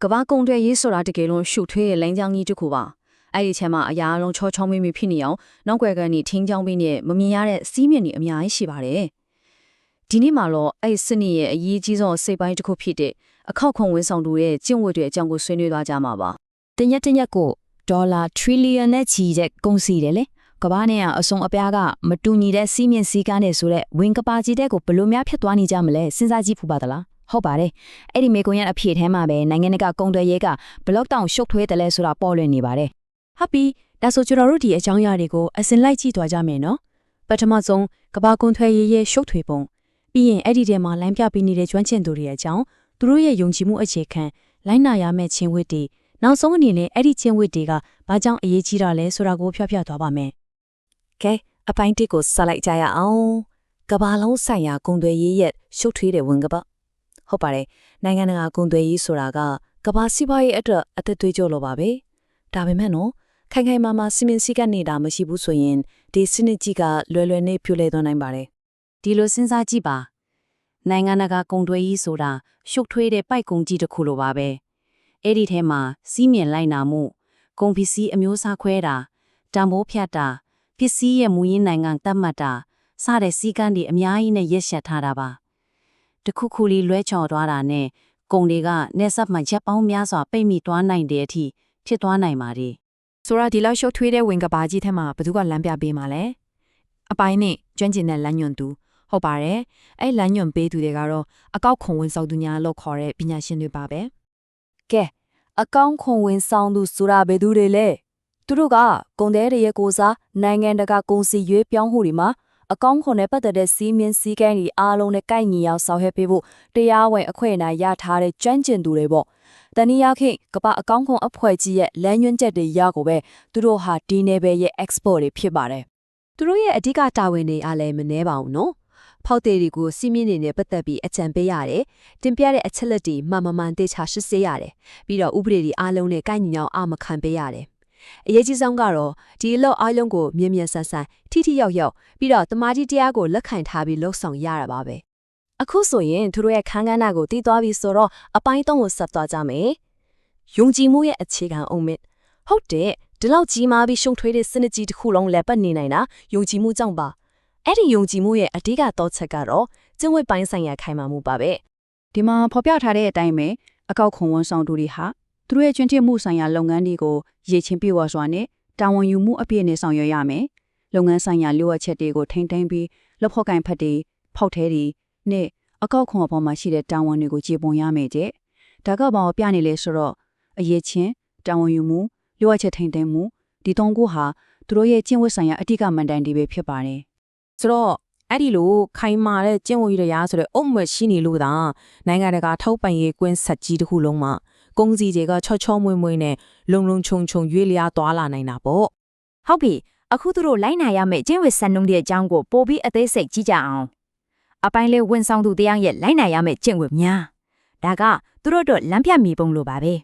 ကဘာကုံတွေရေးဆိုတာတကယ်လို့ရှုထွေးရဲ့လမ်းကြောင်းကြီးတစ်ခုပါအဲ့ဒီချက်မှာအရာလုံးချောချောမွေ့မွေ့ဖြစ်နေအောင်နောက်ွယ်ကနေထင်းချောင်းပေးနဲ့မမြင်ရတဲ့စီးမြင့်တွေအများကြီးရှိပါတယ်ဒီနေ့မှာတော့အဲ့စနစ်ရဲ့အရေးကြီးဆုံးစိတ်ပိုင်းတစ်ခုဖြစ်တဲ့အခောက်ခွန်ဝန်ဆောင်သူရဲ့ကျင့်ဝတ်တွေအကြောင်းကိုဆွေးနွေးသွားကြမှာပါတရက်ကိုဒေါ်လာထရီလီယံနဲ့ချီတဲ့ကုန်စည်တယ်လေကဘာနဲ့အစုံအပြားကမတူညီတဲ့စီးမြင့်စည်းကမ်းတွေဆိုတဲ့ဝင်ကပါကြီးတဲ့ကိုဘယ်လိုများဖြစ်သွားနေကြမလဲစဉ်းစားကြည့်ဖူးပါသလားဟုတ်ပါတယ်အဲ့ဒီမေကွန်ရဲ့အဖြစ်ထဲမှာပဲနိုင်ငံတကာကုန်သွယ်ရေးကဘလောက်တောင်ရှုပ်ထွေးတယ်လဲဆိုတာပေါ်လွင်နေပါတယ်ဟုတ်ပြီဒါဆိုကျွန်တော်တို့ဒီအကြောင်းအရာတွေကိုအစဉ်လိုက်ကြည့်သွားကြမယ်နော်ပထမဆုံးကဘာကုန်သွယ်ရေးရဲ့ရှုပ်ထွေးပုံပြီးရင်အဲ့ဒီထဲမှာလိုင်းပြပေးနေတဲ့ကျွမ်းကျင်သူတွေရဲ့အကြောင်းသူတို့ရဲ့ယုံကြည်မှုအခြေခံလိုင်းနာရမယ့်ချင်းဝတ်တွေနောက်ဆုံးအနေနဲ့အဲ့ဒီချင်းဝတ်တွေကဘာကြောင့်အရေးကြီးတာလဲဆိုတာကိုဖျောက်ဖျက်သွားပါမယ်ကဲအပိုင်းတစ်ကိုဆက်လိုက်ကြရအောင်ကဘာလုံးဆိုင်ရာကုန်သွယ်ရေးရဲ့ရှုပ်ထွေးတဲ့ဝင်ကပါဟုတ်ပါတယ်နိုင်ငံတကာကုန်သွယ်ရေးဆိုတာကကဘာစီးပွားရေးအတွက်အသက်သွေးကြောလိုပါပဲဒါပေမဲ့နော်ခိုင်ခိုင်မာမာစီမင်းစည်းကမ်းနေတာမရှိဘူးဆိုရင်ဒီစနစ်ကြီးကလွယ်လွယ်နဲ့ပြိုလဲသွားနိုင်ပါတယ်ဒီလိုစဉ်းစားကြည့်ပါနိုင်ငံတကာကုန်သွယ်ရေးဆိုတာရှုပ်ထွေးတဲ့ပိုက်ကုန်ကြီးတစ်ခုလိုပါပဲအဲ့ဒီထဲမှာစီးမြင်လိုက်နာမှုကုန်ပစ္စည်းအမျိုးအစားခွဲတာတံပိုးဖြတ်တာပစ္စည်းရဲ့မူရင်းနိုင်ငံတတ်မှတ်တာစတဲ့စည်းကမ်းတွေအများကြီးနဲ့ရက်ရှက်ထားတာပါတခုခုလေးလွဲချော်သွားတာနဲ့ကုန်တွေကနေဆက်မှချက်ပေါင်းများစွာပိတ်မိသွားနိုင်တဲ့အထိဖြစ်သွားနိုင်ပါတယ်ဆိုတော့ဒီလောက်ရှုပ်ထွေးတဲ့ဝင်ကဘာကြီးထဲမှာဘယ်သူကလမ်းပြပေးမှာလဲအပိုင်းနဲ့ကျွမ်းကျင်တဲ့လမ်းညွှန်သူဟုတ်ပါတယ်အဲ့လမ်းညွှန်ပေးသူတွေကတော့အကောက်ခွန်ဝင်ဆောင်သူများလို့ခေါ်တဲ့ပညာရှင်တွေပါပဲကဲအကောင့်ခွန်ဝင်ဆောင်သူဆိုတာဘယ်သူတွေလဲသူတို့ကကုန်သည်တွေရဲ့ကိုစားနိုင်ငံတကာကုန်စည်ရွေးပြောင်းမှုတွေမှာအကောင့်ခွန်နဲ့ပတ်သက်တဲ့စီးမြင်စည်းကမ်းတွေအားလုံးနဲ့ကိုက်ညီအောင်ဆောင်ရွက်ပေးဖို့တရားဝင်အခွင့်အရေးရထားတဲ့ကျွမ်းကျင်သူတွေပေါ့တနည်းအားဖြင့်ကမ္ဘာအကောင့်ခွန်အဖွဲ့ကြီးရဲ့လမ်းညွှန်ချက်တွေရကိုပဲသူတို့ဟာဒီနယ်ပယ်ရဲ့ export တွေဖြစ်ပါတယ်သူတို့ရဲ့အဓိကတာဝန်တွေအားလည်းမနှဲပါဘူးနော်ဖောက်သေးတွေကိုစီးမြင့်နေနဲ့ပတ်သက်ပြီးအကြံပေးရတယ်တင်ပြတဲ့အချက်လက်တွေမှန်သေချာရှင်းစေရတယ်ပြီးတော့ဥပဒေတွေအားလုံးနဲ့ကိုက်ညီအောင်အာမခံပေးရတယ်အရေးကြီးဆုံးကတော့ဒီအလုပ်အားလုံးကိုမြင်မြင်ဆန်းဆန်းထိရောက်ပြီးတော့တမာတိတရားကိုလက်ခံထားပြီးလှုပ်ဆောင်ရတာပါပဲအခုဆိုရင်သူတို့ရဲ့ခန်းကဏ္ဍကိုတည်သွားပြီဆိုတော့အပိုင်း3ကိုဆက်သွားကြမယ်ယုံကြည်မှုရဲ့အခြေခံအုံမြစ်ဟုတ်တယ်ဒီလောက်ကြီးမားပြီးရှုံထွေးတဲ့စနစ်ကြီးတစ်ခုလုံးလက်ပတ်နေနိုင်တာယုံကြည်မှုကြောင့်ပါအဲ့ဒီယုံကြည်မှုရဲ့အဓိကတော့ချက်ကတော့ကျင့်ဝတ်ပိုင်းဆိုင်ရာခိုင်မာမှုပါပဲဒီမှာဖော်ပြထားတဲ့အတိုင်းပဲအကောက်ခွန်ဝန်ဆောင်သူတွေဟာသူတို့ရဲ့ကျွမ်းကျင်မှုဆိုင်ရာလုပ်ငန်းတွေကိုရေချင်းပြေဝစွာနဲ့တာဝန်ယူမှုအပြည့်နဲ့ဆောင်ရွက်ရမယ်လုပ်ငန်းဆိုင်ရာလိုအပ်ချက်တွေကိုထိန်းသိမ်းပြီးလက်ဖောက်ကင်ဖက်တွေဖောက်ထဲတွေနဲ့အကောက်ခွန်အပေါ်မှာရှိတဲ့တာဝန်တွေကိုကျေပွန်ရမယ်တဲ့ဒါကဘာကိုပြနေလဲဆိုတော့အရေးချင်းတာဝန်ယူမှုလိုအပ်ချက်ထိန်းသိမ်းမှုဒီသုံးခုဟာသူတို့ရဲ့ကျင့်ဝတ်ဆိုင်ရာအဓိကမန်တိုင်တွေပဲဖြစ်ပါတယ်ဆိုတော့အဲ့ဒီလိုခိုင်မာတဲ့ကျင့်ဝတ်ရရာဆိုတဲ့အုတ်မွက်ရှိနေလို့သာနိုင်ငံတကာထောက်ပံ့ရေးကွင်းဆက်ကြီးတစ်ခုလုံးမှာကုန်စည်တွေကချောမွေ့နဲ့လုံခြုံရွေးလျားသွားလာနိုင်တာပေါ့ဟုတ်ပြီအခုသူတို့လိုက်နာရမယ့်ကျင့်ဝတ်စံနှုန်းတွေအကြောင်းကိုပို့ပြီးအသေးစိတ်ကြည့်ကြအောင်အပိုင်းလေးဝန်ဆောင်သူတရားရဲ့လိုက်နာရမယ့်ကျင့်ဝတ်များဒါကသူတို့တို့လမ်းပြမိပုံလိုပါပဲ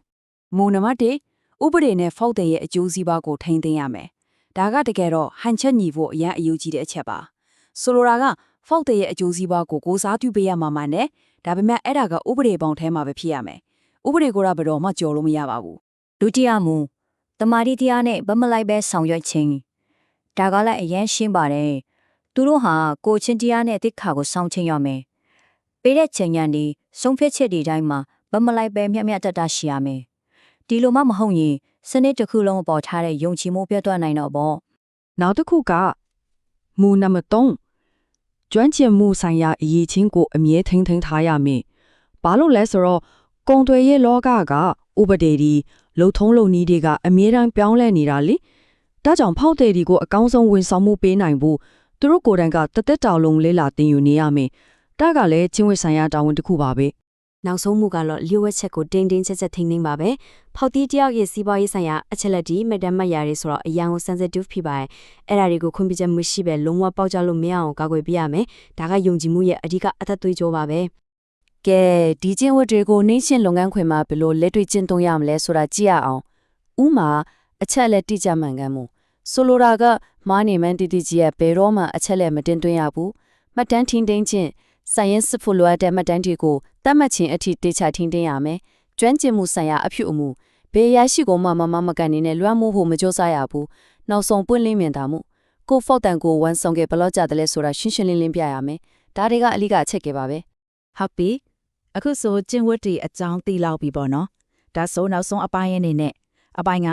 မူနံပါတ်1ဥပဒေနဲ့ဖောက်တဲ့ရဲ့အကျိုးစီးပွားကိုထိန်းသိမ်းရမယ်ဒါကတကယ်တော့ဟန်ချက်ညီဖို့အရင်အရေးကြီးတဲ့အချက်ပါဆိုလိုတာကဖောက်တဲ့ရဲ့အကျိုးစီးပွားကိုစားပြုပေးရမှာမှနဲ့ဒါပေမဲ့အဲ့ဒါကဥပဒေပေါင်းထဲမှာပဲဖြစ်ရမယ်ဥပဒေကိုတော့ဘယ်တော့မှကြော်လို့မရပါဘူးဒုတိယမူတမာတိတရားနဲ့ဗမလိုက်ပဲဆောင်ရွက်ခြင်းဒါကလည်းအရင်ရှင်းပါတယ်သူတို့ဟာကိုချင်းတရားနဲ့တိခါကိုစောင့်ချင်းရမယ်ပေးတဲ့ချိန်ညာဒီဆုံးဖြတ်ချက်တွေတိုင်းမှာဗမလိုက်ပဲမျှတတရှိရမယ်ဒီလိုမှမဟုတ်ရင်စနစ်တစ်ခုလုံးပေါ်ထားတဲ့ယုံကြည်မှုပြတ်သွားနိုင်တော့ပေါ့နောက်တစ်ခုကမူနံပါတ်3ကျွမ်းကျင်မှုဆိုင်ရာအရေးချင်းကိုအမြဲထိန်းထားရမယ်ဘာလို့လဲဆိုတော့ကုန်သွယ်ရေးလောကကဥပဒေတွေလုံထုံးလုံနည်းတွေကအမြဲတမ်းပြောင်းလဲနေတာလေဒါကြောင့်ဖောက်တဲ့ဒီကိုအကောင်းဆုံးဝန်ဆောင်မှုပေးနိုင်ဖို့သူတို့ကိုယ်တိုင်ကတသက်တောင်လုံးလေးလာတင်ယူနေရမယ်ဒါကလည်းချင်းဝတ်ဆိုင်ရာတာဝန်တစ်ခုပါပဲနောက်ဆုံးမှုကတော့လျှို့ဝှက်ချက်ကိုတင်းချက်ထိန်းသိမ်းပါပဲဖောက်တီးတယောက်ရဲ့စီးပွားရေးဆိုင်ရာအချက်လက်တွေမတမ်းမှတ်ရတွေဆိုတော့အရန်ကို sensitive ဖြစ်ပါတယ်အဲ့ဒါတွေကိုခွင့်ပြုချက်မရှိပဲလုံးဝပေါက်ကြလို့မရအောင်ကာကွယ်ပေးရမယ်ဒါကယုံကြည်မှုရဲ့အဓိကအသက်သွေးကြောပါပဲကဲဒီကျင့်ဝတ်တွေကိုနှင်းရှင်လုပ်ငန်းခွင်မှာဘယ်လိုလက်တွေ့ကျင့်သုံးရမလဲဆိုတာကြည့်ရအောင်ဥမာအချက်လက်တိကျမှန်ကန်မှုဆိုလိုတာကမားနေမှန်တီကြီးရဲ့ဘယ်တော့မှအချက်လက်မတင်သွင်းရဘူးမှတ်တမ်းထင်းခြင်းဆိုင်ရင်စစ်ဖို့လိုအပ်တဲ့မှတ်တမ်းတွေကိုတတ်မှတ်ခြင်းအထိတေချာထင်းရမယ် ကျွမ်းကျင်မှုဆိုင်ရာအဖြစ်အမှုဘေးရရှိကိုမကန်နေနဲ့လွှမ်းမိုးဖို့မကြိုးစားရဘူးနောက်ဆုံးပွင့်လင်းမြင်တာမှုကိုဖောက်တန်ကိုဝန်ဆောင်ကဘလောက်ကြတယ်လဲဆိုတာရှင်းရှင်းလင်းလင်းပြရမယ်ဒါတွေကအလိကအချက်ကေပါပဲ ဟုတ်ပြီအခုဆိုကျင့်ဝတ်တွေအကြောင်းသိလောက်ပြီပေါ့နော်ဒါဆိုနောက်ဆုံးအပိုင်းအနေနဲ့အပိုင်းက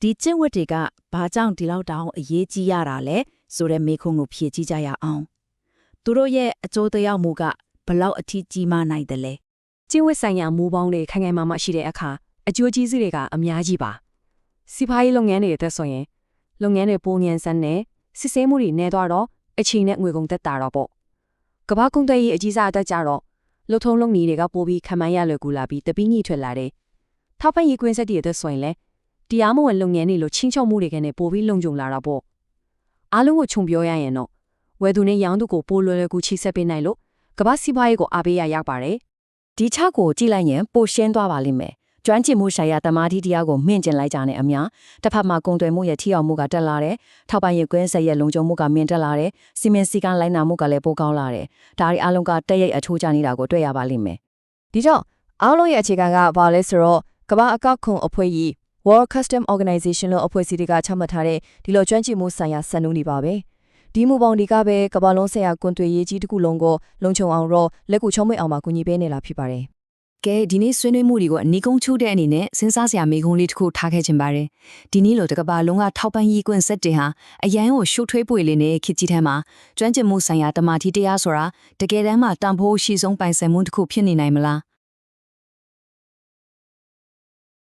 ဒီကျင့်ဝတ်တွေကဘာကြောင့်ဒီလောက်တောင်အရေးကြီးရတာလဲဆိုတဲ့မေးခွန်းကိုဖြေကြည့်ကြရအောင်သူတို့ရဲ့အကျိုးသက်ရောက်မှုကဘလောက်အထိကြီးမားနိုင်တယ်လဲ ကျင့်ဝတ်ဆိုင်ရာမူပေါင်းတွေခိုင်ခိုင်မာမာရှိတဲ့အခါအကျိုးကျေးဇူးတွေကအများကြီးပါစီးပွားရေးလုပ်ငန်းတွေအတွက်ဆိုရင်လုပ်ငန်းတွေပုံညံစမ်းနဲ့စစ်ဆေးမှုတွေနေတော့အချိန်နဲ့ငွေကုန်သက်တာတော့ပေါ့ကမ္ဘာကုန်သွယ်ရေးအကြီးစားအတွက်ကြတော့လုံထုံလုံနေတွေကပိုပြီးခံမှန်းရလွယ်ကူလာပြီးတပင်းကြီးထွက်လာတယ်ထောက်ပံ့ရေးကွင်းဆက်တွေအတွက်ဆိုရင်လည်းတရားမဝင်လုပ်ငန်းတွေလိုချင်းချောက်မှုတွေကနေပိုပြီးလုံခြုံလာတာပေါ့အားလုံးကိုခြုံပြောရရင်တော့ဝယ်သူနဲ့ရောင်းသူကိုပိုလွယ်လွယ်ကူချိဆက်ပေးနိုင်လို့ကမ္ဘာစီးပွားရေးကိုအားပေးရရောက်ပါတယ် ဒီချက်ကိုကြည့်လိုက်ရင်ပိုရှင်းသွားပါလိမ့်မယ်ကျွမ်းကျင်မှုဆိုင်ရာတမာတိတရားကိုမြင့်ကျင်လိုက်ကြတဲ့အများတစ်ဖက်မှာကုန်သွယ်မှုရဲ့ထိရောက်မှုကတက်လာတယ်ထောက်ပံ့ရေးကွင်းဆက်ရဲ့လုံခြုံမှုကမြင့်တက်လာတယ်စီမံစည်းကမ်းလိုက်နာမှုကလည်းပိုကောင်းလာတယ်ဒါတွေအလုံးကတက်ရိပ်အထိုးကျနေတာကိုတွေ့ရပါလိမ့်မယ် ဒီကြောင့်အားလုံးရဲ့အခြေခံကဘာလဲဆိုတော့ကမ္ဘာအကောက်ခွန်အဖွဲ့ကြီး World Custom Organization လို့အဖွဲ့အစည်းတွေကချမှတ်ထားတဲ့ဒီလိုကျွမ်းကျင်မှုဆိုင်ရာစံနှုန်းတွေပါပဲဒီမူပေါင်းတွေကပဲကမ္ဘာလုံးဆိုင်ရာကွန်သွေးရေးကြီးတစ်ခုလုံးကိုလုံခြုံအောင်တော့လက်ကူချုံးမိတ်အောင်မှာကူညီပေးနေလာဖြစ်ပါတယ် ကဲဒီနေ့ဆွေးနွေးမှုတွေကိုအနီးကုန်းချိုးတဲ့အနေနဲ့စဉ်းစားစရာမိကုန်းလေးတစ်ခုထားခဲ့ခြင်းပါတယ်ဒီနေ့လိုတကဘာလုံးကထောက်ပံ့ရေးကွင်းဆက်တင်ဟာအရန်ကိုရှုပ်ထွေးပွေလေးနဲ့ခစ်ကြီးထဲမှာကျွမ်းကျင်မှုဆိုင်ရာတမာတိတရားဆိုတာတကယ်တမ်းမှတန်ဖိုးရှိဆုံးပိုင်ဆိုင်မှုတစ်ခုဖြစ်နေနိုင်မလား